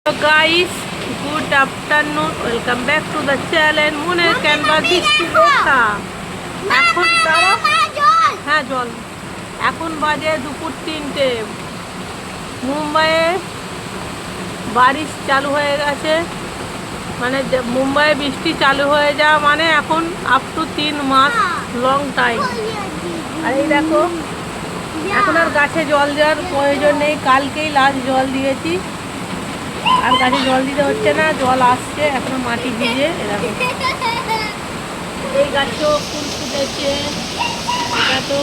So guys, good afternoon. Welcome back to the channel Moner Canvas বৃষ্টি লেখা। এখন হ্যাঁ জল এখন বাজে দুপুর 3টে। মুম্বাইয়ে বারিশ চালু হয়ে গেছে, মানে মুম্বাইয়ে বৃষ্টি চালু হয়ে যাওয়া মানে এখন আপ টু 3 মাস লং টাইম। আর এই দেখো, এখন আর গাছে জল দেওয়ার প্রয়োজন নেই, কালকেই লাস্ট জল দিয়েছি। আর গাছে জল দিতে হচ্ছে না, জল আসছে, এখনো মাটি ভিজে। এরকম এই গাছেও ফুল ফুটেছে, এটা তো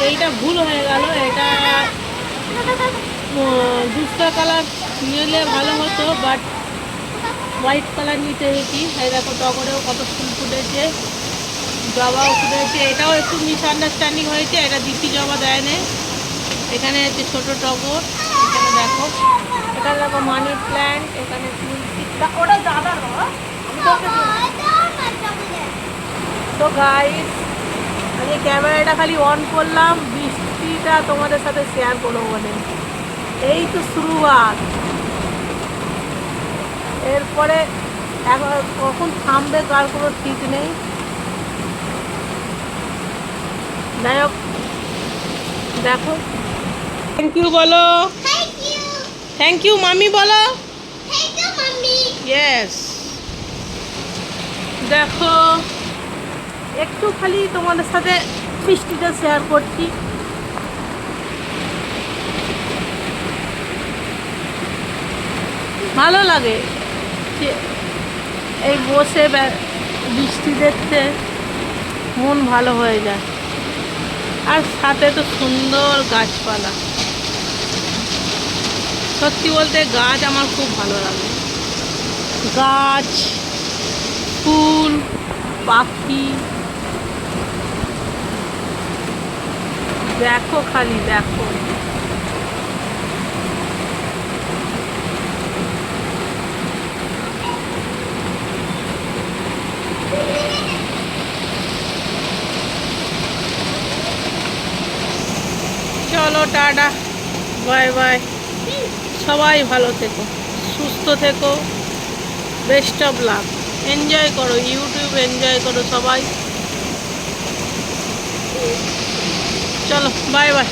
এইটা ভুল হয়ে গেল, এটা দুসরা কালার নিলে ভালো হতো, বাট হোয়াইট কালার নিতে হয়েছি। এই দেখো টগরেও কত ফুল ফুটেছে, জবাও ফুটেছে। এটাও একটু মিসআন্ডারস্ট্যান্ডিং হয়েছে, এটা দিতি জবা দেয় না। এখানে হচ্ছে ছোটো টগর, এখানে দেখো, এটা দেখো মানি প্ল্যান্ট, এখানে তুলসী। ওটা দাদা তো গাইস, আমি ক্যামেরাটা খালি অন করলাম বৃষ্টিটা তোমাদের সাথে শেয়ার করবো বলে। এই তো শুরুয়াত, এরপরে এখন কখন থামবে কার কোনো ঠিক নেই। যাই হোক, দেখো থ্যাংক ইউ বলো, থ্যাংক ইউ মাম্মি বলো। ইয়েস, দেখো একটু খালি তোমাদের সাথে বৃষ্টিটা শেয়ার করছি। ভালো লাগে এই বসে বৃষ্টি দেখতে, মন ভালো হয়ে যায়। আর সাথে তো সুন্দর গাছপালা। সত্যি বলতে গাছ আমার খুব ভালো লাগে, গাছ, ফুল, পাখি। দেখো খালি দেখো, চলো টাটা, বাই বাই। সবাই ভালো থেকো, সুস্থ থেকো, বেস্ট অফ লাক। এনজয় করো, ইউটিউব এনজয় করো সবাই। চলো বাই বাই।